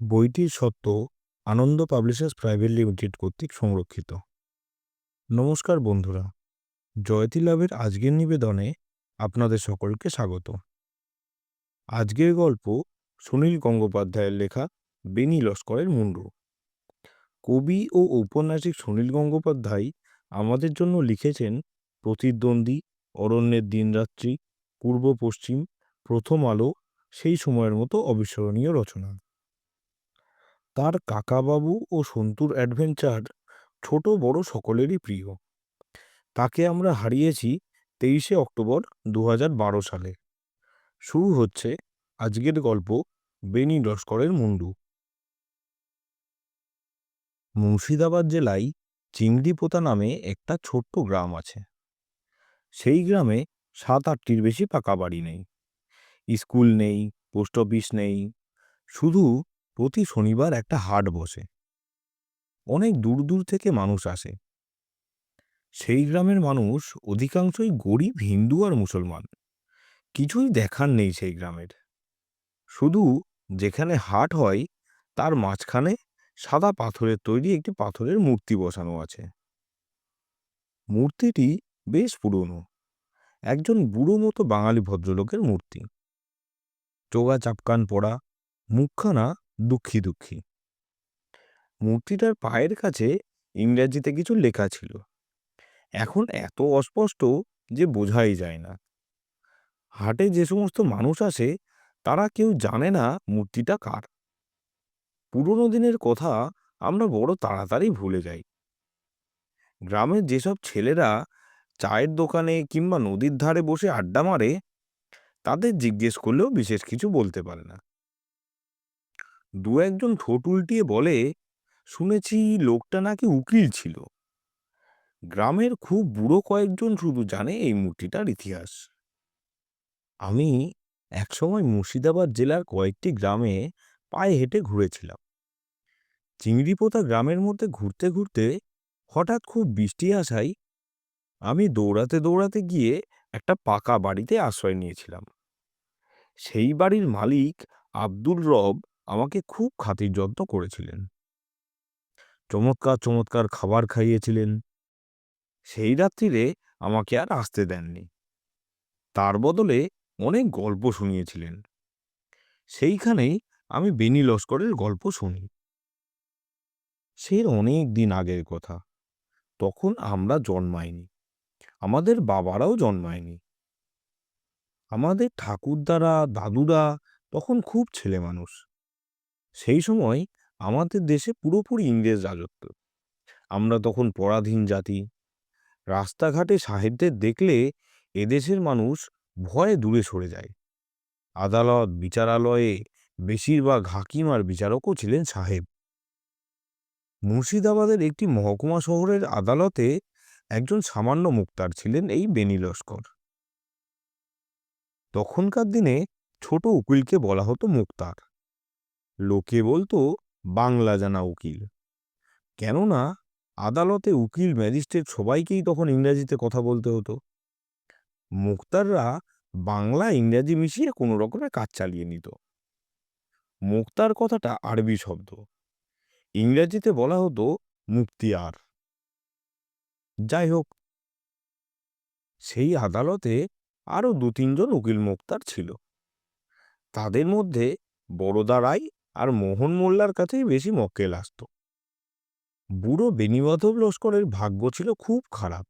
বইটির স্বত্ব আনন্দ publishers private limited কর্তৃক সংরক্ষিত। নমস্কার বন্ধুরা, জয়তী লাভের আজকের নিবেদনে আপনাদের সকলকে স্বাগত। আজকের গল্প সুনীল গঙ্গোপাধ্যায়ের লেখা বেনি লস্করের মুন্ডু। কবি ও ঔপন্যাসিক সুনীল গঙ্গোপাধ্যায় আমাদের জন্য লিখেছেন প্রতিদ্বন্দ্বী, অরণ্যের দিনরাত্রি, পূর্ব পশ্চিম, প্রথম আলো, সেই সময়ের মতো অবিস্মরণীয় রচনা। তার কাকাবাবু ও সন্তুর অ্যাডভেঞ্চার ছোট বড় সকলেরই প্রিয়। তাকে আমরা হারিয়েছি 23শে অক্টোবর 2012 সালে। শুরু হচ্ছে আজকের গল্প বেনি লস্করের মুন্ডু। মুর্শিদাবাদ জেলায় চিংড়িপোতা নামে একটা ছোট্ট গ্রাম আছে। সেই গ্রামে 7-8টির বেশি পাকা বাড়ি নেই, স্কুল নেই, পোস্ট অফিস নেই, শুধু প্রতি শনিবার একটা হাট বসে। অনেক দূর দূর থেকে মানুষ আসে। সেই গ্রামের মানুষ অধিকাংশই গরিব হিন্দু আর মুসলমান। কিছুই দেখার নেই সেই গ্রামের। শুধু যেখানে হাট হয় তার মাঝখানে সাদা পাথরের তৈরি একটি পাথরের মূর্তি বসানো আছে। মূর্তিটি বেশ পুরনো, একজন বুড়ো মতো বাঙালি ভদ্রলোকের মূর্তি। চোগা চাপকান পরা, মুখখানা দুঃখী দুঃখী। মূর্তিটার পায়ের কাছে ইংরেজিতে কিছু লেখা ছিল, এখন এত অস্পষ্ট যে বোঝাই যায় না। হাটে যে সমস্ত মানুষ আসে তারা কেউ জানে না মূর্তিটা কার। পুরনো দিনের কথা আমরা বড় তাড়াতাড়ি ভুলে যাই। গ্রামের যেসব ছেলেরা চায়ের দোকানে কিংবা নদীর ধারে বসে আড্ডা মারে, তাদের জিজ্ঞেস করলেও বিশেষ কিছু বলতে পারে না। দু একজন ঠোঁট উল্টিয়ে বলে, শুনেছি লোকটা নাকি উকিল ছিল। গ্রামের খুব বুড়ো কয়েকজন শুধু জানে এই মূর্তিটার ইতিহাস। আমি একসময় মুর্শিদাবাদ জেলার কয়েকটি গ্রামে পায়ে হেঁটে ঘুরেছিলাম। চিংড়িপোতা গ্রামের মধ্যে ঘুরতে ঘুরতে হঠাৎ খুব বৃষ্টি আসায় আমি দৌড়াতে দৌড়াতে গিয়ে একটা পাকা বাড়িতে আশ্রয় নিয়েছিলাম। সেই বাড়ির মালিক আব্দুর রব আমাকে খুব খাতির যত্ন করেছিলেন। চমৎকার চমৎকার খাবার খাইয়েছিলেন। সেই রাত্রিরে আমাকে আর আসতে দেননি। তার বদলে অনেক গল্প শুনিয়েছিলেন। সেইখানেই আমি বেনি লস্করের গল্প শুনি। সে অনেক দিন আগের কথা। তখন আমরা জন্মাইনি, আমাদের বাবারাও জন্মায়নি। আমাদের ঠাকুরদারা দাদুরা তখন খুব ছেলে মানুষ। সেই সময় আমাদের দেশে পুরোপুরি ইংরেজ রাজত্ব। আমরা তখন পরাধীন জাতি। রাস্তাঘাটে সাহেবদের দেখলে এদেশের মানুষ ভয়ে দূরে সরে যায়। আদালত বিচারালয়ে বেশিরভাগ হাকিম আর বিচারকও ছিলেন সাহেব। মুর্শিদাবাদের একটি মহকুমা শহরের আদালতে একজন সামান্য মুক্তার ছিলেন এই বেনি লস্কর। তখনকার দিনে ছোট উকিলকে বলা হতো মুক্তার। লোকে বলতো বাংলা জানা উকিল, কেননা আদালতে উকিল ম্যাজিস্ট্রেট সবাইকেই তখন ইংরেজিতে কথা বলতে হতো। মুক্তাররা বাংলা ইংরেজি মিশিয়ে কোনো রকমে কাজ চালিয়ে নিত। মুক্তার কথাটা আরবি শব্দ, ইংরেজিতে বলা হতো মুক্তিয়ার। যাই হোক, সেই আদালতে আরো 2-3 জন উকিল মুক্তার ছিল। তাদের মধ্যে বরদা রায় আর মোহন মোল্লার কাছেই বেশি মক্কেল আসত। বুড়ো বেনিমাধব লস্করের ভাগ্য ছিল খুব খারাপ।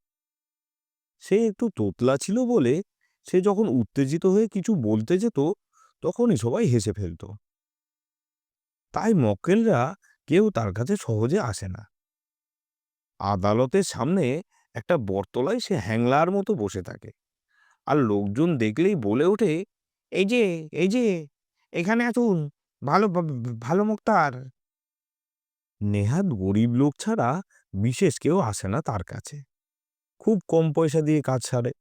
সে একটু তোতলা ছিল বলে সে যখন উত্তেজিত হয়ে কিছু বলতে যেত তখনই সবাই হেসে ফেলত। তাই মক্কেলরা কেউ তার কাছে সহজে আসে না। আদালতের সামনে একটা বটতলায় সে হ্যাংলার মতো বসে থাকে, আর লোকজন দেখলেই বলে ওঠে, এই যে, এই যে, এখানে আসুন, ভালো ভালো মুক্তার। নেহাত গরিব লোক ছাড়া বিশেষ কেউ আসে না তার কাছে। খুব কম পয়সা দিয়ে কাজ সারে।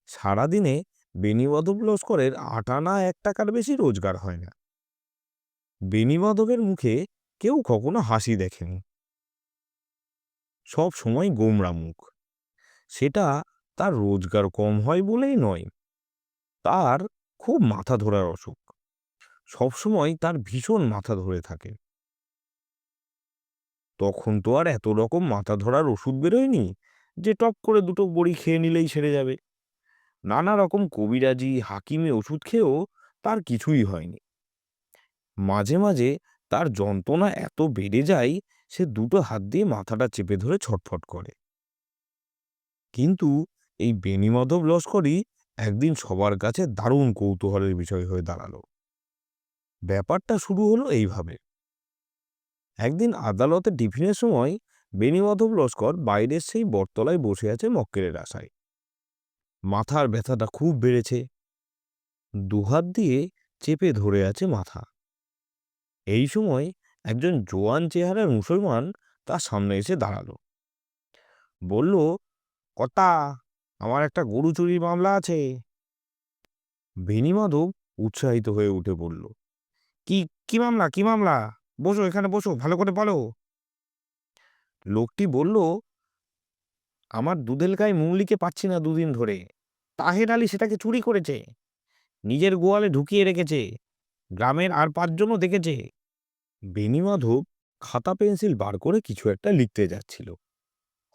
সারাদিনে বেনিমাধব লস্করের 8 আনা 1 টাকার বেশি রোজগার হয় না। বেনিমাধবের মুখে কেউ কখনো হাসি দেখেনি, সব সময় গোমরা মুখ। সেটা তার রোজগার কম হয় বলেই নয়, তার খুব মাথা ধরার অসুখ। সবসময় তার ভীষণ মাথা ধরে থাকে। তখন তো আর এত রকম মাথা ধরার ওষুধ বেরোয়নি যে টপ করে দুটো বড়ি খেয়ে নিলেই সেরে যাবে। নানা রকম কবিরাজি হাকিমি ওষুধ খেয়েও তার কিছুই হয়নি। মাঝে মাঝে তার যন্ত্রণা এত বেড়ে যায়, সে দুটো হাত দিয়ে মাথাটা চেপে ধরে ছটফট করে। কিন্তু এই বেণীমাধব লস্করই একদিন সবার কাছে দারুণ কৌতূহলের বিষয় হয়ে দাঁড়ালো। ব্যাপারটা শুরু হলো এইভাবে। একদিন আদালতে টিফিনের সময় বেণীমাধব লস্কর বাইরের সেই বটতলায় বসে আছে মক্কেলের আশায়। মাথার ব্যথাটা খুব বেড়েছে, দুহাত দিয়ে চেপে ধরে আছে মাথা। এই সময় একজন জোয়ান চেহারার মুসলমান তার সামনে এসে দাঁড়ালো। বলল, কর্তা, আমার একটা গরু চুরির মামলা আছে। বেণীমাধব উৎসাহিত হয়ে উঠে বলল, কি কি মামলা, কি মামলা? বসো, এখানে বসো, ভালো করে বলো। লোকটি বলল, আমার দুধেল গায়ে মুংলিকে পাচ্ছি না দুদিন ধরে। তাহের আলী সেটাকে চুরি করেছে, নিজের গোয়ালে ঢুকিয়ে রেখেছে, গ্রামের আর 5 জনও দেখেছে। বেণীমাধব খাতা পেন্সিল বার করে কিছু একটা লিখতে যাচ্ছিল।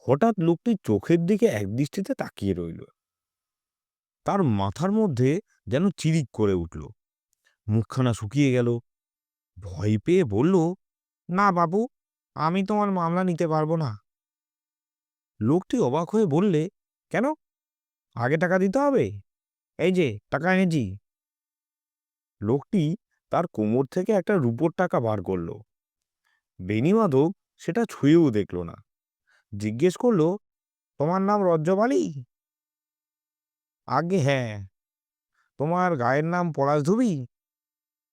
হঠাৎ লোকটির চোখের দিকে একদৃষ্টিতে তাকিয়ে রইল। তার মাথার মধ্যে যেন চিরিক করে উঠল, মুখখানা শুকিয়ে গেল। ভয় পেয়ে বলল, না বাবু, আমি তোমার মামলা নিতে পারবো না। লোকটি অবাক হয়ে বললে, কেন? আগে টাকা দিতে হবে। এই যে টাকা এনেছি। লোকটি তার কোমর থেকে একটা রূপোর টাকা বার করল। বেণীমাধব সেটা ছুঁয়েও দেখল না। জিজ্ঞেস করলো, তোমার নাম রজ্জব আলী? আজ্ঞে হ্যাঁ। তোমার গায়ের নাম পলাশধুবি?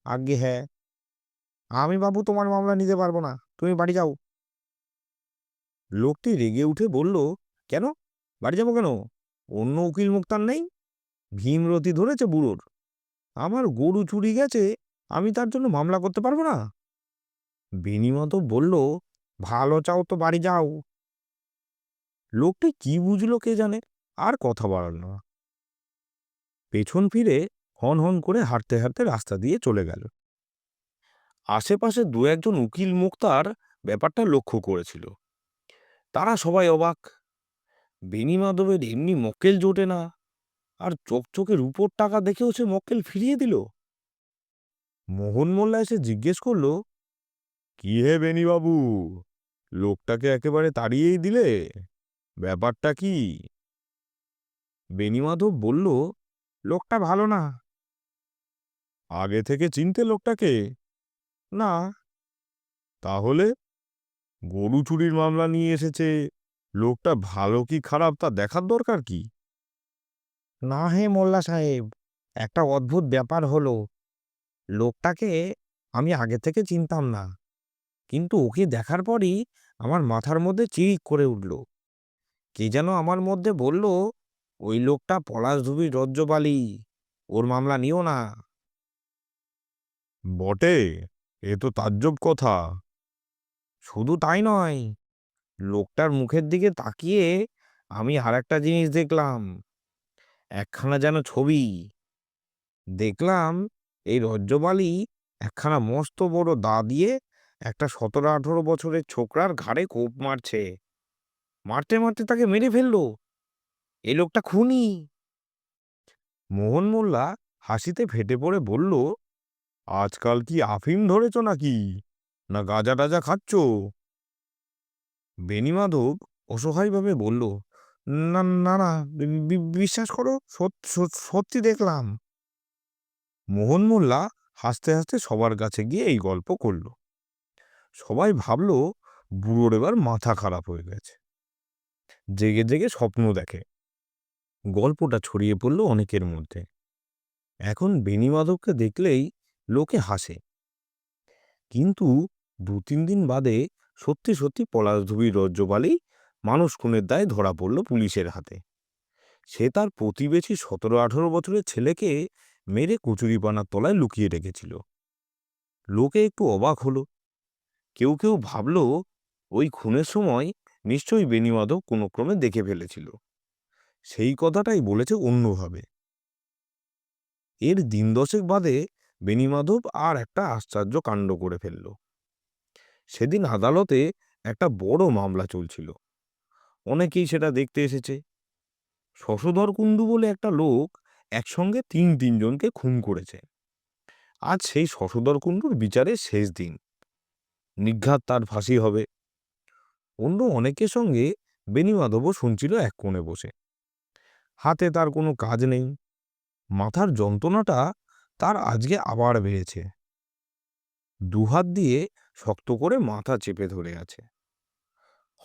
আজ্ঞে হ্যাঁ। আমি বাবু তোমার মামলা নিতে পারবো না, তুমি বাড়ি যাও। লোকটি রেগে উঠে বলল, কেন বাড়ি যাবো কেন? অন্য উকিল মুক্তার নেই? ভীমরতি ধরেছে বুড়োর। আমার গরু চুরি গেছে, আমি তার জন্য মামলা করতে পারবো না? বেণীমাধব বলল, ভালো চাও তো বাড়ি যাও। লোকটি কি বুঝলো কে জানে, আর কথা বাড়াল না। পেছন ফিরে হন হন করে হাঁটতে হাঁটতে রাস্তা দিয়ে চলে গেল। আশেপাশে দু একজন উকিল মুক্তার ব্যাপারটা লক্ষ্য করেছিল। তারা সবাই অবাক। বেণীমাধবের এমনি মক্কেল জোটে না, আর চকচকে রূপোর টাকা দেখেও সে মক্কেল ফিরিয়ে দিল। মোহন মোল্লা এসে জিজ্ঞেস করল, কি হে বেণীবাবু, লোকটাকে একেবারে তাড়িয়েই দিলে? ব্যাপারটা কি? বেণীমাধব বলল, লোকটা ভালো না। আগে থেকে চিনতে লোকটাকে? না। তাহলে গরু চুরির মামলা নিয়ে এসেছে, লোকটা ভালো কি খারাপ তা দেখার দরকার কি? না হে মোল্লা সাহেব, একটা অদ্ভুত ব্যাপার হলো। লোকটাকে আমি আগে থেকে চিনতাম না, কিন্তু ওকে দেখার পরই আমার মাথার মধ্যে চিরিক করে উঠল। কে যেন আমার মধ্যে বলল, ওই লোকটা পলাশধুবির রজ্জব আলী, ওর মামলা নিও না। বটে, এ তো তাজ্জব কথা। শুধু তাই নয়, লোকটার মুখের দিকে তাকিয়ে আমি আর একটা জিনিস দেখলাম, একখানা যেন ছবি দেখলাম। এই রজ্জব আলী একখানা মস্ত বড় দা দিয়ে একটা 17-18 বছরের ছোকরার ঘাড়ে কোপ মারছে। মারতে মারতে তাকে মেরে ফেললো। এই লোকটা খুনি। মোহন মোল্লা হাসিতে ফেটে পড়ে বলল, আজকাল কি আফিম ধরেছ নাকি, না গাঁজা টাজা খাচ্ছ? বেণীমাধব অসহায়ভাবে বলল, না না না, বিশ্বাস করো, সত্যি দেখলাম। মোহন মোল্লা হাসতে হাসতে সবার কাছে গিয়ে এই গল্প করল। সবাই ভাবল বুড়োর এবার মাথা খারাপ হয়ে গেছে, জেগে জেগে স্বপ্ন দেখে। গল্পটা ছড়িয়ে পড়ল অনেকের মধ্যে। এখন বেণীমাধবকে দেখলেই লোকে হাসে। কিন্তু 2-3 দিন বাদে সত্যি সত্যি পলাশধুবির রজ্জব আলী মানুষ খুনের দায়ে ধরা পড়ল পুলিশের হাতে। সে তার প্রতিবেশী 17-18 বছরের ছেলেকে মেরে কচুরিপানার তলায় লুকিয়ে রেখেছিল। লোকে একটু অবাক হলো। কেউ কেউ ভাবল ওই খুনের সময় নিশ্চয়ই বেণীমাধব কোনো ক্রমে দেখে ফেলেছিল। সেই কথাটাই বলেছে অন্যভাবে। এর দিন দশেক বাদে বেণীমাধব আর একটা আশ্চর্য কাণ্ড করে ফেলল। সেদিন আদালতে একটা বড় মামলা চলছিল। অনেকেই সেটা দেখতে এসেছে। শশধর কুণ্ডু বলে একটা লোক একসঙ্গে তিনজনকে খুন করেছে। আজ সেই শশধর কুণ্ডুর বিচারের শেষ দিন। নির্ঘাত তার ফাঁসি হবে। অন্য অনেকের সঙ্গে বেণীমাধবও শুনছিল এক কোণে বসে। হাতে তার কোনো কাজ নেই। মাথার যন্ত্রণাটা তার আজকে আবার বেড়েছে। দুহাত দিয়ে শক্ত করে মাথা চেপে ধরে আছে।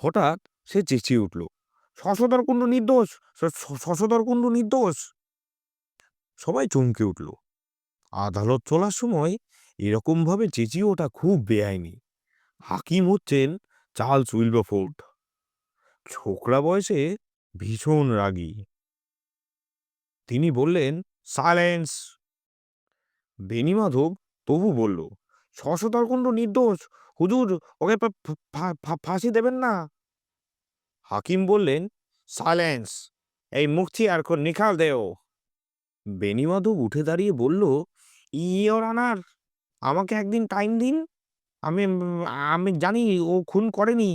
হঠাৎ সে চেঁচিয়ে উঠল, শশধর কুণ্ডু নির্দোষ! শশধর কুণ্ডু নির্দোষ! সবাই চমকে উঠল। আদালত চলার সময় এরকমভাবে চেঁচিয়ে ওঠা খুব বেআইনি। হাকিম হচ্ছেন চার্লস উইলবারফোর্ড। ছোকরা বয়সে ভীষণ রাগী। তিনি বললেন, সাইলেন্স! বেণীমাধব তবু বলল, শশধর কুণ্ডু নির্দোষ, হুজুর, ওকে ফাঁসি দেবেন না। হাকিম বললেন, সাইলেন্স! এই মুখটি আর নিকাল দেও। বেণীমাধব উঠে দাঁড়িয়ে বলল, ইওর অনার, আমাকে একদিন টাইম দিন। আমি আমি জানি ও খুন করেনি।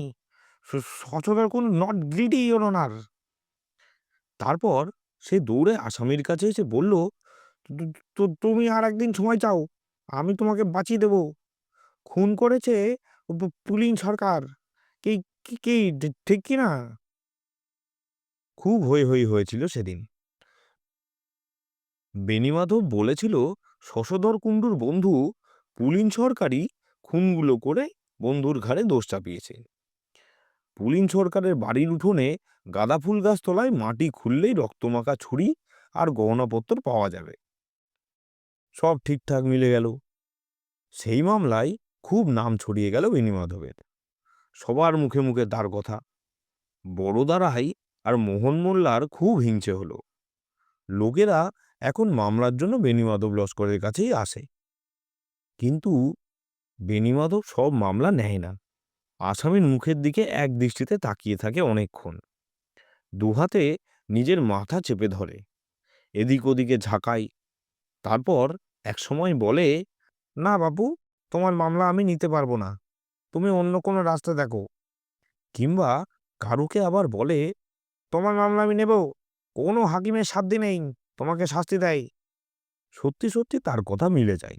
Shashadhar Kundu not guilty, your honour. তারপর সে দৌড়ে আসামির কাছে এসে বলল, তুমি আর একদিন সময় চাও, আমি তোমাকে বাঁচিয়ে দেব। খুন করেছে পুলিন সরকার। কি কি কি ঠিক কি না? খুব হৈ হৈ হয়েছিল সেদিন। বেণীমাধব বলেছিল, শশধর কুণ্ডুর বন্ধু পুলিন সরকারই খুনগুলো করে বন্ধুর ঘাড়ে দোষ চাপিয়েছে। পুলিন সরকারের বাড়ির উঠোনে গাঁদা ফুল গাছ তলায় মাটি খুললেই রক্তমাখা ছুরি আর গহনাপত্র পাওয়া যাবে। সব ঠিকঠাক মিলে গেল। সেই মামলায় খুব নাম ছড়িয়ে গেল বেণীমাধবের। সবার মুখে মুখে তার কথা। বড়দারাই আর মোহন মোল্লার খুব হিংসে হলো। লোকেরা এখন মামলার জন্য বেণীমাধব লস্করের কাছেই আসে। কিন্তু বেণীমাধব সব মামলা নেয় না। আসামির মুখের দিকে এক দৃষ্টিতে তাকিয়ে থাকে অনেকক্ষণ। দুহাতে নিজের মাথা চেপে ধরে, এদিক ওদিকে ঝাঁকায়। তারপর এক সময় বলে, না বাবু, তোমার মামলা আমি নিতে পারবো না, তুমি অন্য কোনো রাস্তা দেখো। কিংবা কারুকে আবার বলে, তোমার মামলা আমি নেব, কোনো হাকিমের সাধ্য নেই তোমাকে শাস্তি দেয়। সত্যি সত্যি তার কথা মিলে যায়।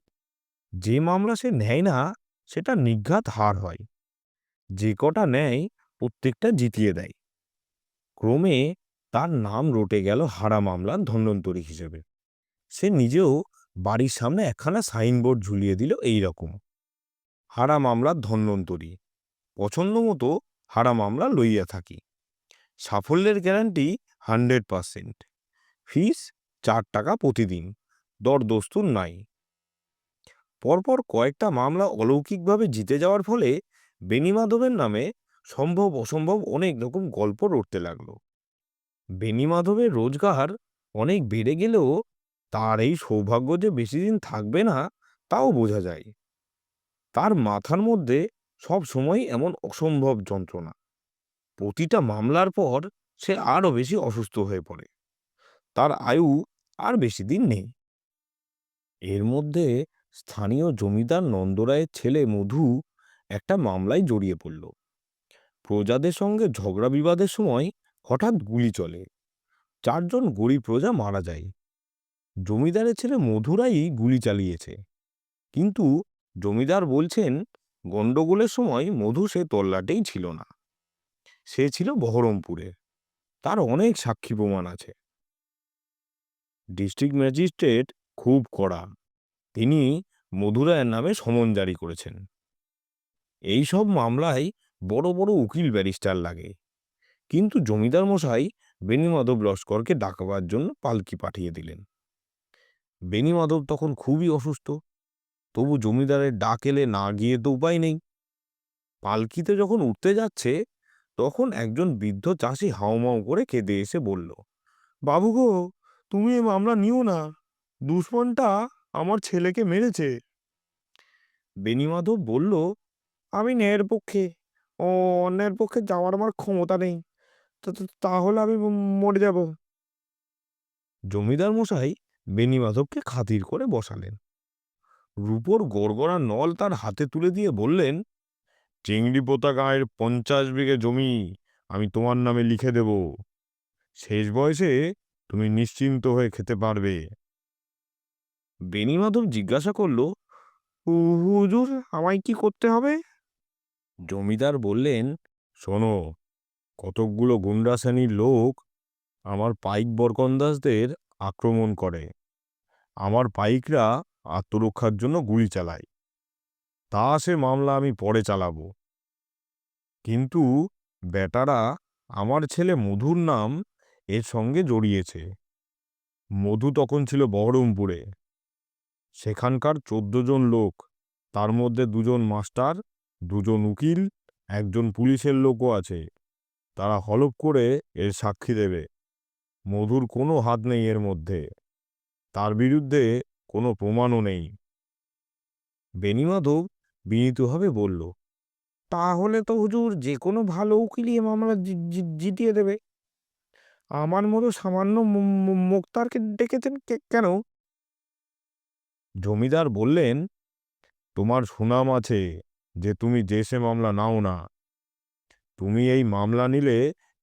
যে মামলা সে নেয় না সেটা নির্ঘাত হার হয়। যে কটা নেয় প্রত্যেকটা জিতিয়ে দেয়। ক্রমে তার নাম রটে গেল হারা মামলার ধন্বন্তরী হিসেবে। সে নিজেও বাড়ির সামনে একখানা সাইনবোর্ড ঝুলিয়ে দিল, এই রকম, হারা মামলার ধন্বন্তরী, পছন্দ মতো হারা মামলা লইয়া থাকি, সাফল্যের গ্যারান্টি 100%, ফিস 4 টাকা প্রতিদিন, দরদস্তুর নাই। পরপর কয়েকটা মামলা অলৌকিকভাবে জিতে যাওয়ার ফলে বেণীমাধবের নামে সম্ভব অসম্ভব অনেক রকম গল্প রটতে লাগলো। বেণীমাধবের রোজগার অনেক বেড়ে গেলেও তার এই সৌভাগ্য যে বেশি দিন থাকবে না তাও বোঝা যায়। তার মাথার মধ্যে সব সময় এমন অসম্ভব যন্ত্রণা। প্রতিটা মামলার পর সে আরো বেশি অসুস্থ হয়ে পড়ে। তার আয়ু আর বেশি দিন নেই। এর মধ্যে স্থানীয় জমিদার নন্দরায়ের ছেলে মধু একটা মামলায় জড়িয়ে পড়ল। প্রজাদের সঙ্গে ঝগড়া বিবাদের সময় হঠাৎ গুলি চলে। 4 জন গরিব প্রজা মারা যায়। জমিদারের ছেলে মধুরাই গুলি চালিয়েছে। কিন্তু জমিদার বলছেন, গন্ডগোলের সময় মধু সে তল্লাটেই ছিল না। সে ছিল বহরমপুরে। তার অনেক সাক্ষী প্রমাণ আছে। ডিস্ট্রিক্ট ম্যাজিস্ট্রেট খুব কড়া। তিনি মধুরায়ের নামে সমন জারি করেছেন। এই সব মামলায় বড় বড় উকিল ব্যারিস্টার লাগে। কিন্তু জমিদার মশাই বেণীমাধব লস্করকে ডাকবার জন্য পালকি পাঠিয়ে দিলেন। বেণীমাধব তখন খুবই অসুস্থ। তবু জমিদারের ডাক এলে না গিয়ে তো উপায় নেই। পালকিতে যখন উঠতে যাচ্ছে তখন একজন বৃদ্ধ চাষি হাউমাউ করে কেঁদে এসে বলল, বাবু গো, তুমি এ মামলা নিও না, দুশ্মনটা আমার ছেলেকে মেরেছে। বেণীমাধব বলল, আমি ন্যায়ের পক্ষে, ও অন্যায়ের পক্ষে যাওয়ার আমার ক্ষমতা নেই। তাহলে আমি মরে যাব। জমিদার মশাই বেণীমাধবকে খাতির করে বসালেন। রূপোর গড়গড়া নল তার হাতে তুলে দিয়ে বললেন, চিংড়িপোতা গাঁয়ের 50 বিঘে জমি আমি তোমার নামে লিখে দেব। শেষ বয়সে তুমি নিশ্চিন্ত হয়ে খেতে পারবে। বেণীমাধব জিজ্ঞাসা করল, হুজুর, আমায় কি করতে হবে? জমিদার বললেন, শোনো, কতকগুলো গুন্ডা শ্রেণীর লোক আমার পাইক বরকন্দাজদের আক্রমণ করে। আমার পাইকরা আত্মরক্ষার জন্য গুলি চালায়। তা সে মামলা আমি পরে চালাবো, কিন্তু বেটারা আমার ছেলে মধুর নাম এর সঙ্গে জড়িয়েছে। মধু তখন ছিল বহরমপুরে। সেখানকার 14 জন লোক, তার মধ্যে 2 জন মাস্টার, 2 জন উকিল, 1 জন পুলিশের লোকও আছে। তারা হলফ করে এর সাক্ষী দেবে। মধুর কোনো হাত নেই এর মধ্যে, তার বিরুদ্ধে কোনো প্রমাণও নেই। বেণীমাধব বিনীতভাবে বলল, তাহলে তো হুজুর যে কোনো ভালো উকিলই এ মামলা জিতিয়ে দেবে। আমার মতো সামান্য মোক্তারকে ডেকেছেন কেন? জমিদার বললেন, তোমার সুনাম আছে যে তুমি দেশে মামলা নাও না। তুমি এই মামলা নিলে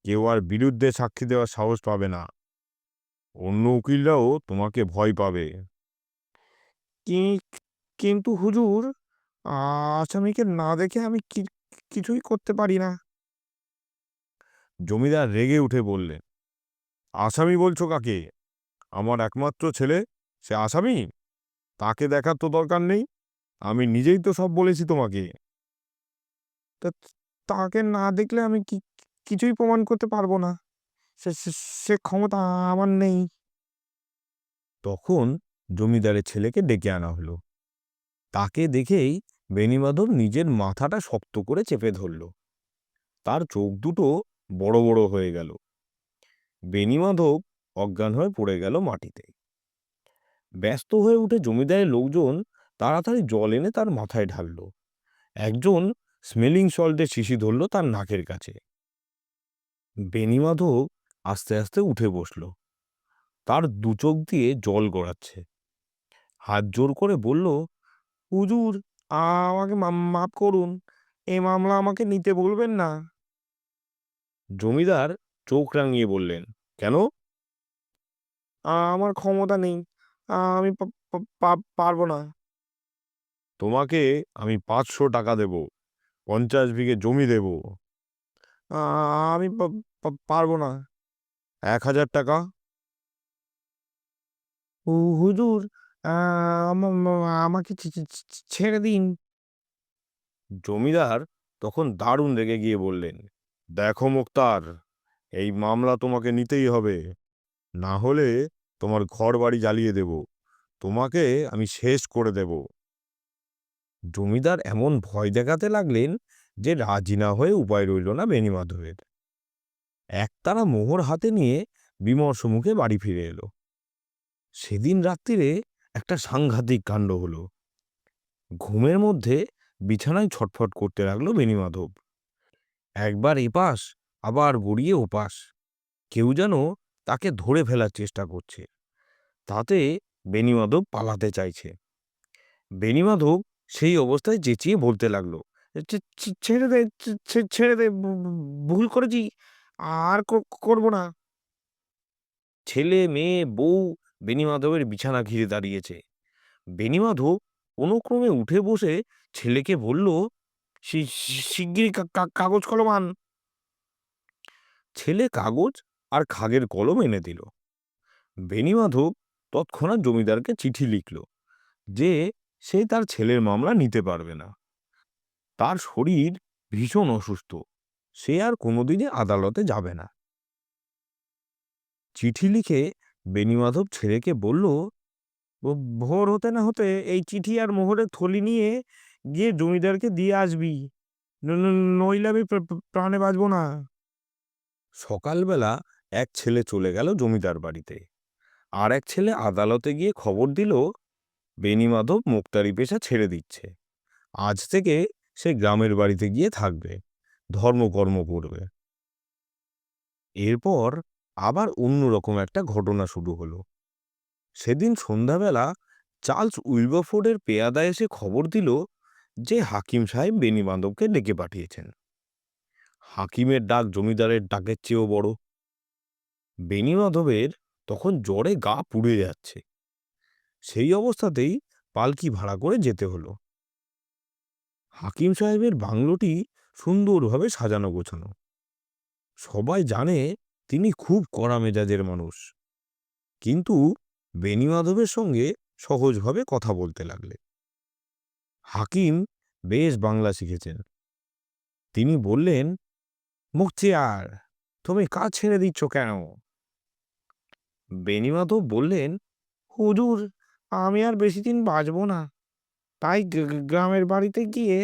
কেউ আর বিরুদ্ধে সাক্ষী দেওয়ার সাহস পাবে না। অন্য উকিলরাও তোমাকে ভয় পাবে। কিন্তু হুজুর, আসামিকে না দেখে আমি কিছুই করতে পারি না। জমিদার রেগে উঠে বললেন, আসামি বলছো কাকে? আমার একমাত্র ছেলে সে আসামি? তাকে দেখার তো দরকার নেই, আমি নিজেই তো সব বলেছি তোমাকে। তাকে না দেখলে আমি কিছুই প্রমাণ করতে পারবো না, সে সে ক্ষমতা আমার নেই। তখন জমিদারের ছেলেকে ডেকে আনা হলো। তাকে দেখেই বেণীমাধব নিজের মাথাটা শক্ত করে চেপে ধরল। তার চোখ দুটো বড় বড় হয়ে গেল। বেণীমাধব অজ্ঞান হয়ে পড়ে গেল মাটিতে। ব্যস্ত হয়ে উঠে জমিদারের লোকজন তাড়াতাড়ি জল এনে তার মাথায় ঢালল। একজন স্মেলিং সল্টের শিশি ধরল তার নাকের কাছে। বেণীমাধব আস্তে আস্তে উঠে বসল। তার দু চোখ দিয়ে জল গড়াচ্ছে। হাত জোর করে বলল, হুজুর, আমাকে মাফ করুন, এই মামলা আমাকে নিতে বলবেন না। জমিদার চোখ রাঙিয়ে বললেন, কেন? আমার ক্ষমতা নেই, আমি পারবো না। তোমাকে আমি 500 টাকা দেব, 50 বিঘে জমি দেব। আমি পারবো না। 1000 টাকা? হুজুর, আমাকে ছেড়ে দিন। জমিদার তখন দারুণ রেগে গিয়ে বললেন, দেখো মোক্তার, এই মামলা তোমাকে নিতেই হবে, না হলে তোমার ঘর বাড়ি জ্বালিয়ে দেব, তোমাকে আমি শেষ করে দেব। জমিদার এমন ভয় দেখাতে লাগলেন যে রাজি না হয়ে উপায় রইল না বেণীমাধবের। একতারা মোহর হাতে নিয়ে বিমর্ষ মুখে বাড়ি ফিরে এলো। সেদিন রাত্রিরে একটা সাংঘাতিক কাণ্ড হলো। ঘুমের মধ্যে বিছানায় ছটফট করতে লাগলো বেণীমাধব। একবার এপাশ, আবার গড়িয়ে ওপাশ। কেউ যেন তাকে ধরে ফেলার চেষ্টা করছে। তাতে বেণীমাধব পালাতে চাইছে। বেণীমাধব সেই অবস্থায় চেঁচিয়ে বলতে লাগলো, ছেড়ে দে, ছেড়ে দে, ভুল করেছি, আর করবো না। ছেলে, মেয়ে, বউ বেণীমাধবের বিছানা ঘিরে দাঁড়িয়েছে। বেণীমাধব কোনো ক্রমে উঠে বসে ছেলেকে বলল, শিগগিরই কাগজ কলম আন। ছেলে কাগজ আর খাগের কলম এনে দিল। বেণীমাধব তৎক্ষণাৎ জমিদারকে চিঠি লিখল যে সে তার ছেলের মামলা নিতে পারবে না। তার শরীর ভীষণ অসুস্থ, সে আর কোনোদিনই আদালতে যাবে না। চিঠি লিখে বেণীমাধব ছেলেকে বলল, ভোর হতে না হতে এই চিঠি আর মোহরের থলি নিয়ে গিয়ে জমিদারকে দিয়ে আসবি, নইলে আমি প্রাণে বাঁচব না। সকালবেলা এক ছেলে চলে গেল জমিদার বাড়িতে, আর এক ছেলে আদালতে গিয়ে খবর দিল বেণীমাধব মোক্তারি পেশা ছেড়ে দিচ্ছে। আজ থেকে সে গ্রামের বাড়িতে গিয়ে থাকবে, ধর্মকর্ম করবে। এরপর আবার অন্যরকম একটা ঘটনা শুরু হলো। সেদিন সন্ধ্যাবেলা চার্লস উইলবারফোর্ডের পেয়াদা এসে খবর দিল যে হাকিম সাহেব বেনিবাঁধবকে ডেকে পাঠিয়েছেন। হাকিমের ডাক জমিদারের ডাকের চেয়েও বড়। বেনিবাঁধবের তখন জ্বরে গা পুড়ে যাচ্ছে। সেই অবস্থাতেই পালকি ভাড়া করে যেতে হলো। হাকিম সাহেবের বাংলোটি সুন্দরভাবে সাজানো গোছানো। সবাই জানে তিনি খুব কড়া মেজাজের মানুষ, কিন্তু বেনিমাধবের সঙ্গে সহজভাবে কথা বলতে লাগলে। হাকিম বেশ বাংলা শিখেছেন। তিনি বললেন, মুখতিয়ার, তুমি কাজ ছেড়ে দিচ্ছ কেন? বেনিমাধব বললেন, হুজুর, আমি আর বেশি দিন বাঁচব না, তাই গ্রামের বাড়িতে গিয়ে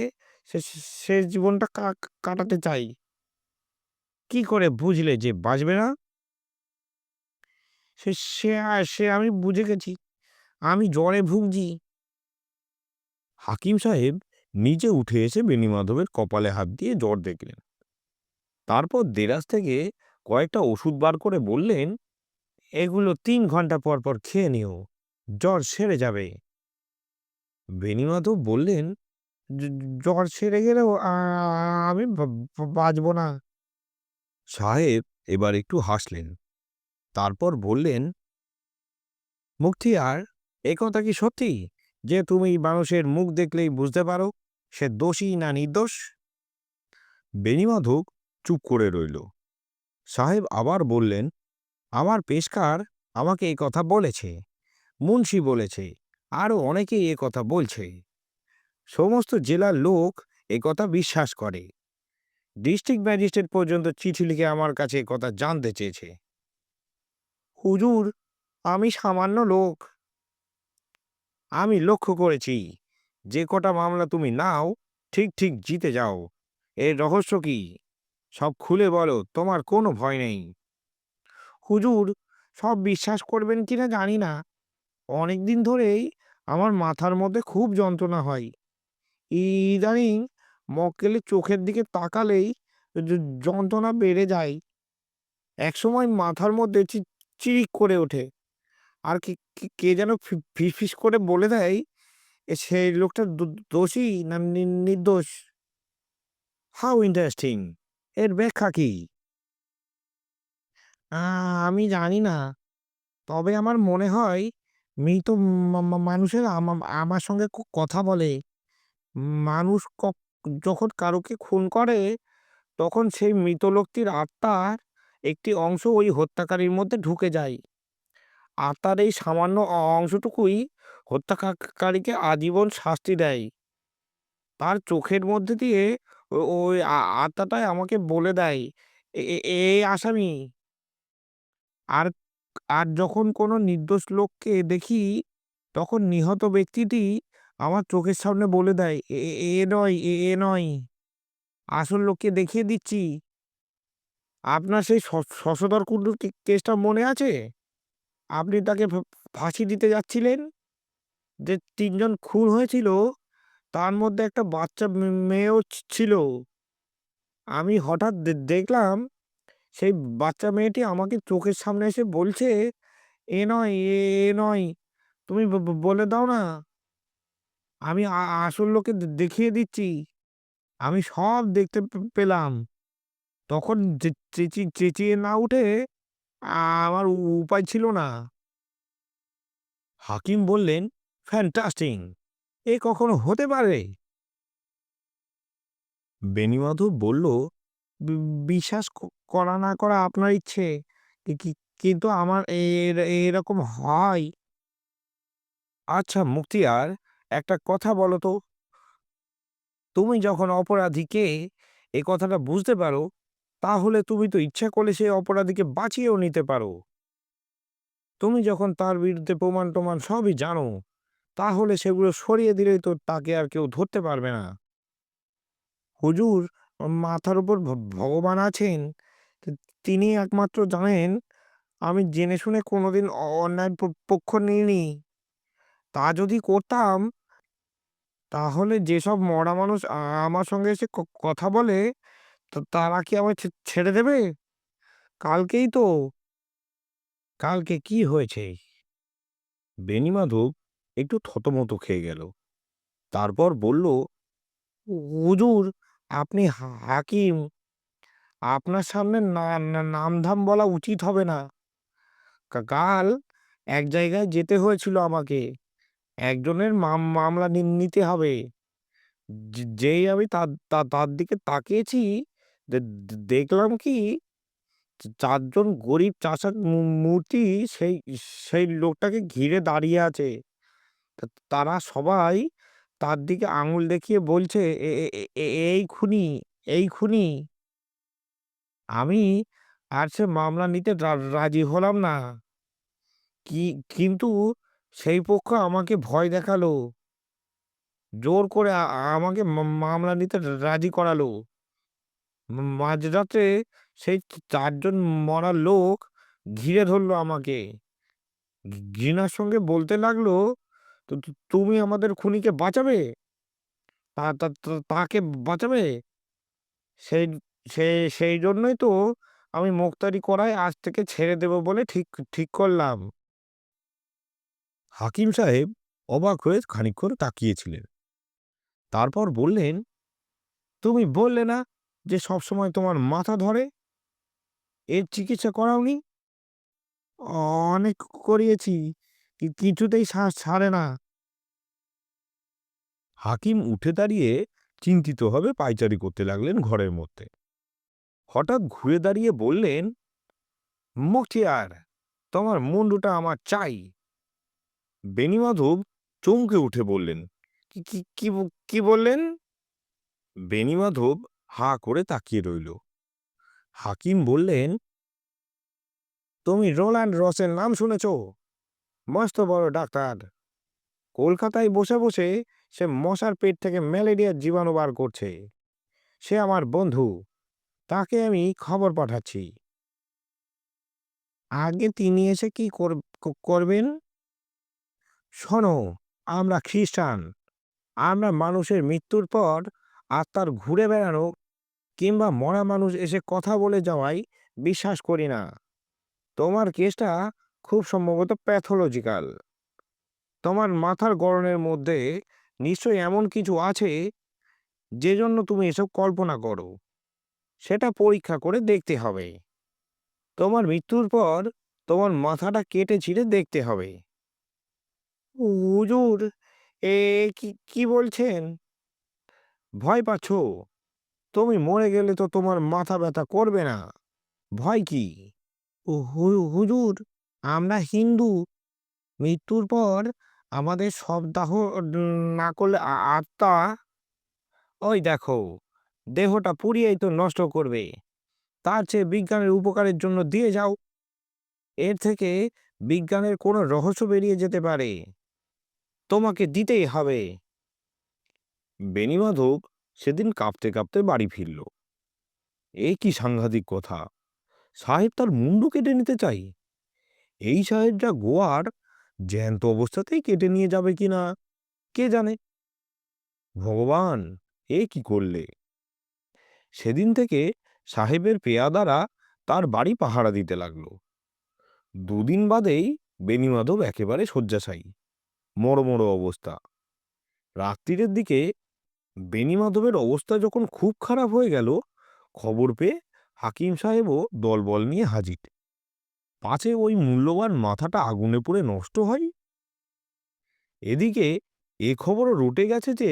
শেষ জীবনটা কাটাতে চাই। কি করে বুঝলে যে বাঁচবে না? সে সে সে আমি বুঝে গেছি, আমি জ্বরে ভুগছি। হাকিম সাহেব নিজে উঠে এসে বেনিমাধবের কপালে হাত দিয়ে জ্বর দেখলেন। তারপর দেরাজ থেকে কয়েকটা ওষুধ বার করে বললেন, এগুলো 3 ঘন্টা পর পর খেয়ে নিও, জ্বর সেরে যাবে। বেনিমাধব বললেন, জ্বর সেরে গেলেও আমি বাঁচব না। সাহেব এবার একটু হাসলেন। তারপর বললেন, মুখতিয়ার, এ কথা কি সত্যি যে তুমি মানুষের মুখ দেখলেই বুঝতে পারো সে দোষী না নির্দোষ? বেনিমাধব চুপ করে রইল। সাহেব আবার বললেন, আমার পেশকার আমাকে এই কথা বলেছে, মুন্সি বলেছে, আরও অনেকেই এ কথা বলছে। সমস্ত জেলার লোক এ কথা বিশ্বাস করে। ডিস্ট্রিক্ট ম্যাজিস্ট্রেট পর্যন্ত চিঠি লিখে আমার কাছে কথা জানতে চেয়েছে। হুজুর, আমি সামান্য লোক। আমি লক্ষ্য করেছি, যে কটা মামলা তুমি নাও ঠিক ঠিক জিতে যাও। এর রহস্য কি? সব খুলে বলো, তোমার কোনো ভয় নেই। হুজুর, সব বিশ্বাস করবেন কিনা জানি না, অনেকদিন ধরেই আমার মাথার মধ্যে খুব যন্ত্রণা হয়। ইদানিং মক্কেলের চোখের দিকে তাকালেই যন্ত্রণা বেড়ে যায়। একসময় মাথার মধ্যে চিরিক করে ওঠে, আর কে যেন ফিসফিস করে বলে দেয়, সেই লোকটা দোষী না নির্দোষ। How interesting! এর ব্যাখ্যা কি? আমি জানি না, তবে আমার মনে হয় মৃত মানুষের আমার সঙ্গে কথা বলে। মানুষ যখন কারোকে খুন করে, তখন সেই মৃত লোকটির আত্মার একটি অংশ ওই হত্যাকারীর মধ্যে ঢুকে যায়। আত্মার এই সামান্য অংশটুকুই হত্যাকারীকে আজীবন শাস্তি দেয়। তার চোখের মধ্যে দিয়ে ওই আত্মাটাই আমাকে বলে দেয়, এ আসামি। আর আর যখন কোনো নির্দোষ লোককে দেখি, তখন নিহত ব্যক্তিটি আমার চোখের সামনে বলে দেয়, এ নয়, এ নয়, আসল লোককে দেখিয়ে দিচ্ছি। আপনার সেই শশধর কুণ্ডুর কেসটা মনে আছে? আপনি তাকে ফাঁসি দিতে যাচ্ছিলেন। যে ৩ জন খুন হয়েছিল, তার মধ্যে একটা বাচ্চা মেয়েও ছিল। আমি হঠাৎ দেখলাম সেই বাচ্চা মেয়েটি আমাকে চোখের সামনে এসে বলছে, এ নয়, এ নয়, তুমি বলে দাও না, আমি আসল লোকে দেখিয়ে দিচ্ছি। আমি সব দেখতে পেলাম। তখন চেঁচিয়ে না উঠে আমার উপায় ছিল না। হাকিম বললেন, ফ্যান্টাস্টিং! এ কখনো হতে পারে? বেনিমাধব বলল, বিশ্বাস করা না করা আপনার ইচ্ছে, কিন্তু আমার এরকম হয়। আচ্ছা মুক্তিয়ার, একটা কথা বলো তো, তুমি যখন অপরাধীকে এ কথাটা বুঝতে পারো, তাহলে তুমি তো ইচ্ছা করলে সেই অপরাধীকে বাঁচিয়েও নিতে পারো। তুমি যখন তার বিরুদ্ধে প্রমাণ টমাণ সবই জানো, তাহলে সেগুলো সরিয়ে দিলেই তো তাকে আর কেউ ধরতে পারবে না। হুজুর, মাথার উপর ভগবান আছেন, তিনি একমাত্র জানেন আমি জেনে শুনে কোনোদিন অন্যায়ের পক্ষ নিইনি। তা যদি করতাম, তাহলে যেসব মরা মানুষ আমার সঙ্গে এসে কথা বলে, তারা কি আমায় ছেড়ে দেবে? কালকেই তো। কালকে কি হয়েছে? বেনিমাধব একটু থতমত খেয়ে গেল। তারপর বলল, হুজুর, আপনি হাকিম, আপনার সামনে নামধাম বলা উচিত হবে না। কাল এক জায়গায় যেতে হয়েছিল আমাকে, একজনের মামলা নিতে হবে। যেই আমি তার দিকে তাকিয়েছি, দেখলাম কি, চারজন গরিব চাষার মূর্তি সেই সেই লোকটাকে ঘিরে দাঁড়িয়ে আছে। তারা সবাই তার দিকে আঙুল দেখিয়ে বলছে, এই খুনি, এই খুনি। আমি আর সে মামলা নিতে রাজি হলাম না। কি কিন্তু সেই পক্ষ আমাকে ভয় দেখালো, জোর করে আমাকে মামলা নিতে রাজি করালো। মাঝরাতে সেই চারজন মরা লোক ঘিরে ধরলো আমাকে, ঘৃণার সঙ্গে বলতে লাগলো, তুমি আমাদের খুনিকে বাঁচাবে, তাকে বাঁচাবে। সেই সেই জন্যই তো আমি মোক্তারি করায় আজ থেকে ছেড়ে দেব বলে ঠিক ঠিক করলাম। হাকিম সাহেব অবাক হয়ে খানিকক্ষণ তাকিয়েছিলেন। তারপর বললেন, তুমি বললে না যে সবসময় তোমার মাথা ধরে? এর চিকিৎসা করাওনি? অনেক করিয়েছি, কিছুতেই ছাড়ে না। হাকিম উঠে দাঁড়িয়ে চিন্তিতভাবে পায়চারি করতে লাগলেন ঘরের মধ্যে। হঠাৎ ঘুরে দাঁড়িয়ে বললেন, মুখতিয়ার, তোমার মুন্ডুটা আমার চাই। বেণীমাধব চমকে উঠে বললেন, কি কি কি কি বললেন? বেণীমাধব হাঁ করে তাকিয়ে রইল। হাকিম বললেন, তুমি রোল্যান্ড রসের নাম শুনেছ? মস্ত বড় ডাক্তার। কলকাতায় বসে বসে সে মশার পেট থেকে ম্যালেরিয়ার জীবাণু বার করছে। সে আমার বন্ধু, তাকে আমি খবর পাঠাচ্ছি। আগে তিনি এসে কি করবেন? শোনো, আমরা খ্রিস্টান। আমরা মানুষের মৃত্যুর পর আত্মার ঘুরে বেড়ানো কিংবা মরা মানুষ এসে কথা বলে যাওয়াই বিশ্বাস করি না। তোমার কেসটা খুব সম্ভবত প্যাথোলজিক্যাল। তোমার মাথার গড়নের মধ্যে নিশ্চয়ই এমন কিছু আছে যে জন্য তুমি এসব কল্পনা করো। সেটা পরীক্ষা করে দেখতে হবে। তোমার মৃত্যুর পর তোমার মাথাটা কেটে ছিঁড়ে দেখতে হবে। হুজুর, এ কি কি বলছেন? ভয় পাচ্ছ? তুমি মরে গেলে তো তোমার মাথা ব্যথা করবে না, ভয় কি? হুজুর, আমরা হিন্দু। মৃত্যুর পর আমাদের সব দাহ না করলে আত্মা, ওই দেখো, দেহটা পুড়িয়েই তো নষ্ট করবে। তার চেয়ে বিজ্ঞানের উপকারের জন্য দিয়ে যাও। এর থেকে বিজ্ঞানের কোনো রহস্য বেরিয়ে যেতে পারে। তোমাকে দিতেই হবে। বেণীমাধব সেদিন কাঁপতে কাঁপতে বাড়ি ফিরল। এ কি সাংঘাতিক কথা! সাহেব তার মুন্ডু কেটে নিতে চাই। এই সাহেব যা গোয়ার, জ্যান্ত অবস্থাতেই কেটে নিয়ে যাবে কিনা কে জানে। ভগবান, এ কি করলে! সেদিন থেকে সাহেবের পেয়াদারা তার বাড়ি পাহারা দিতে লাগলো। দুদিন বাদেই বেণীমাধব একেবারে শয্যাশায়ী, মড়মড় অবস্থা। রাত্রিরের দিকে বেণীমাধবের অবস্থা যখন খুব খারাপ হয়ে গেল, খবর পেয়ে হাকিম সাহেবও দলবল নিয়ে হাজির, পাছে ওই মূল্যবান মাথাটা আগুনে পুড়ে নষ্ট হয়। এদিকে এ খবরও রটে গেছে যে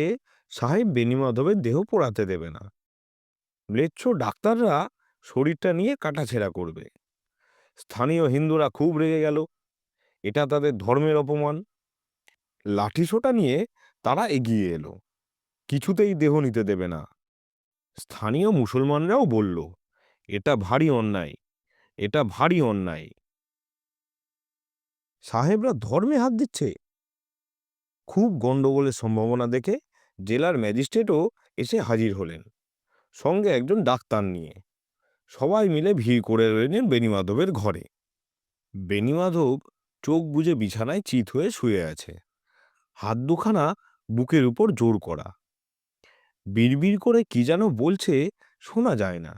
সাহেব বেণীমাধবের দেহ পোড়াতে দেবে না। ম্লেচ্ছ ডাক্তাররা শরীরটা নিয়ে কাটাছেঁড়া করবে। স্থানীয় হিন্দুরা খুব রেগে গেল, এটা তাদের ধর্মের অপমান। লাঠিসোঁটা নিয়ে তারা এগিয়ে এলো, কিছুতেই দেহ নিতে দেবে না। স্থানীয় মুসলমানরাও বলল, এটা ভারী অন্যায়, এটা ভারী অন্যায়। সাহেবরা ধর্মে হাত দিচ্ছে। খুব গন্ডগোলের সম্ভাবনা দেখে জেলার ম্যাজিস্ট্রেটও এসে হাজির হলেন, সঙ্গে একজন ডাক্তার নিয়ে। সবাই মিলে ভিড় করে রইলেন বেণীমাধবের ঘরে। বেণীমাধব চোখ বুজে বিছানায় চিত হয়ে শুয়ে আছে, হাত দুখানা বুকের উপর জোর করা। বিড়বিড় করে কি যেন বলছে, শোনা যায় না।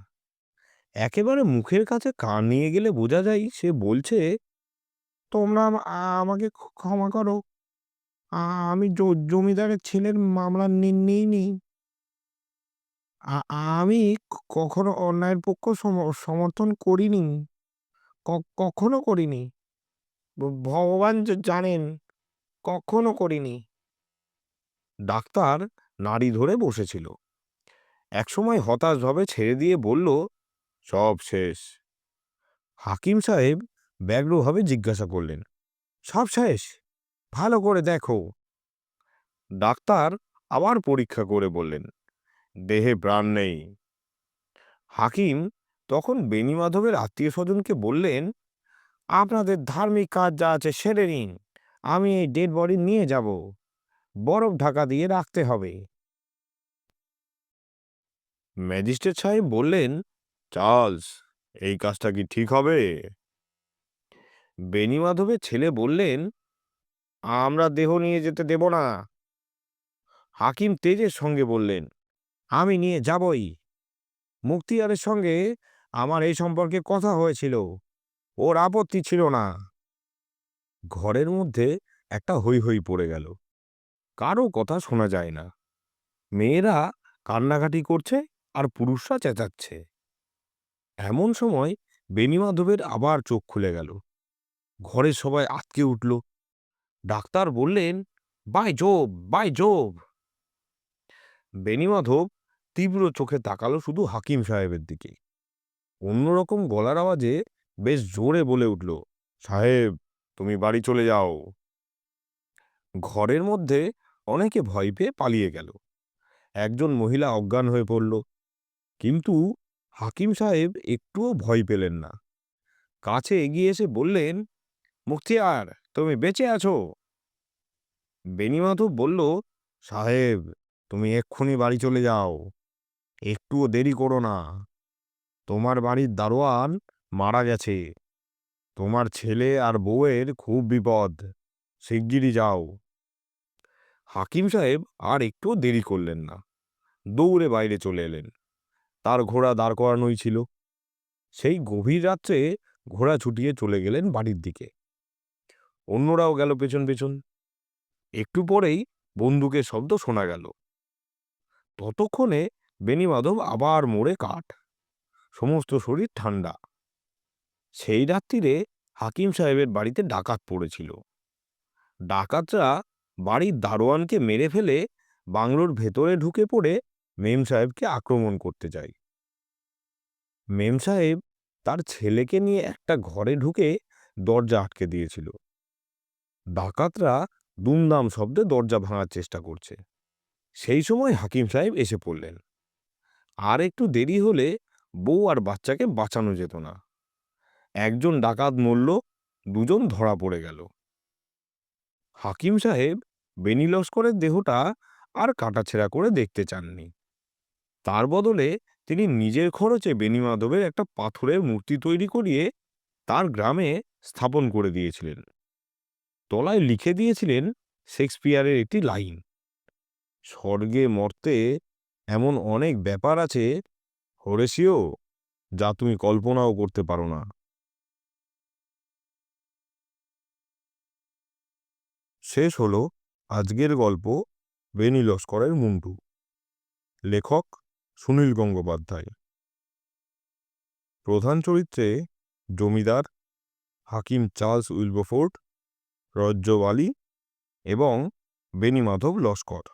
একেবারে মুখের কাছে কান নিয়ে গেলে বোঝা যায় সে বলছে, তোমরা আমাকে ক্ষমা করো। আমি জমিদারের ছেলের মামলা নিইনি। আমি কখনো অন্যায়ের পক্ষ সমর্থন করিনি। কখনো করিনি। ভগবান জানেন, কখনো করিনি। ডাক্তার নাড়ি ধরে বসেছিল। একসময় হতাশভাবে ছেড়ে দিয়ে বলল, সব শেষ। হাকিম সাহেব ব্যগ্রভাবে জিজ্ঞাসা করলেন, সব শেষ? ভালো করে দেখো। ডাক্তার আবার পরীক্ষা করে বললেন, দেহে প্রাণ নেই। হাকিম তখন বেণীমাধবের আত্মীয় স্বজনকে বললেন, আপনাদের ধার্মিক কাজ যা আছে সেরে নিন, আমি এই ডেড বডি নিয়ে যাব, বরফ ঢাকা দিয়ে রাখতে হবে। ম্যাজিস্ট্রেট সাহেব বললেন, চার্লস, এই কাজটা কি ঠিক হবে? বেণীমাধবের ছেলে বললেন, আমরা দেহ নিয়ে যেতে দেব না। হাকিম তেজের সঙ্গে বললেন, আমি নিয়ে যাবই। মুক্তিয়ারের সঙ্গে আমার এই সম্পর্কে কথা হয়েছিল, ওর আপত্তি ছিল না। ঘরের মধ্যে একটা হৈ হৈ পড়ে গেল। কারো কথা শোনা যায় না। মেয়েরা কান্নাকাটি করছে আর পুরুষরা চেঁচাচ্ছে। এমন সময় বেণীমাধবের আবার চোখ খুলে গেল। ঘরের সবাই আঁতকে উঠল। ডাক্তার বললেন, by job, by job. Benimadhab তীব্র চোখে তাকালো শুধু হাকিম সাহেবের দিকে। অন্যরকম গলার আওয়াজে বেশ জোরে বলে উঠল, সাহেব, তুমি বাড়ি চলে যাও। ঘরের মধ্যে অনেকে ভয় পেয়ে পালিয়ে গেল। একজন মহিলা অজ্ঞান হয়ে পড়ল, কিন্তু হাকিম সাহেব একটুও ভয় পেলেন না। কাছে এগিয়ে এসে বললেন, মুক্তিয়ার, তুমি বেঁচে আছো? বেণীমাধব বলল, সাহেব, তুমি এক্ষুনি বাড়ি চলে যাও, একটুও দেরি করো না। তোমার বাড়ির দারোয়ান মারা গেছে, তোমার ছেলে আর বউয়ের খুব বিপদ, শিগগিরই যাও। হাকিম সাহেব আর একটুও দেরি করলেন না, দৌড়ে বাইরে চলে এলেন। তার ঘোড়া দাঁড় করানোই ছিল। সেই গভীর রাত্রে ঘোড়া ছুটিয়ে চলে গেলেন বাড়ির দিকে। অন্যরাও গেল পেছন পেছন। একটু পরেই বন্দুকের শব্দ শোনা গেল। ততক্ষণে বেণীমাধব আবার মোড়ে কাঠ, সমস্ত শরীর ঠান্ডা। সেই রাত্রিরে হাকিম সাহেবের বাড়িতে ডাকাত পড়েছিল। ডাকাতরা বাড়ির দারোয়ানকে মেরে ফেলে বাংলোর ভেতরে ঢুকে পড়ে মেম সাহেবকে আক্রমণ করতে যায়। মেম সাহেব তার ছেলেকে নিয়ে একটা ঘরে ঢুকে দরজা আটকে দিয়েছিল। ডাকাতরা দুমদাম শব্দে দরজা ভাঙার চেষ্টা করছে। সেই সময় হাকিম সাহেব এসে পড়লেন। আর একটু দেরি হলে বউ আর বাচ্চাকে বাঁচানো যেত না। একজন ডাকাত মরল, দুজন ধরা পড়ে গেল। হাকিম সাহেব বেনি লস্করের দেহটা আর কাটাছেঁড়া করে দেখতে চাননি। তার বদলে তিনি নিজের খরচে বেণীমাধবের একটা পাথরের মূর্তি তৈরি করিয়ে তার গ্রামে স্থাপন করে দিয়েছিলেন। তলায় লিখে দিয়েছিলেন শেক্সপিয়ারের একটি লাইন, স্বর্গে মর্তে এমন অনেক ব্যাপার আছে হোরেসিও, যা তুমি কল্পনাও করতে পারো না। শেষ হলো আজকের গল্প বেনি লস্করের মুন্টু। লেখক সুনীল গঙ্গোপাধ্যায়। প্রধান চরিত্রে জমিদার, হাকিম চার্লস উইলবেফোর্ড, রজ্জব আলী এবং বেণীমাধব লস্কর।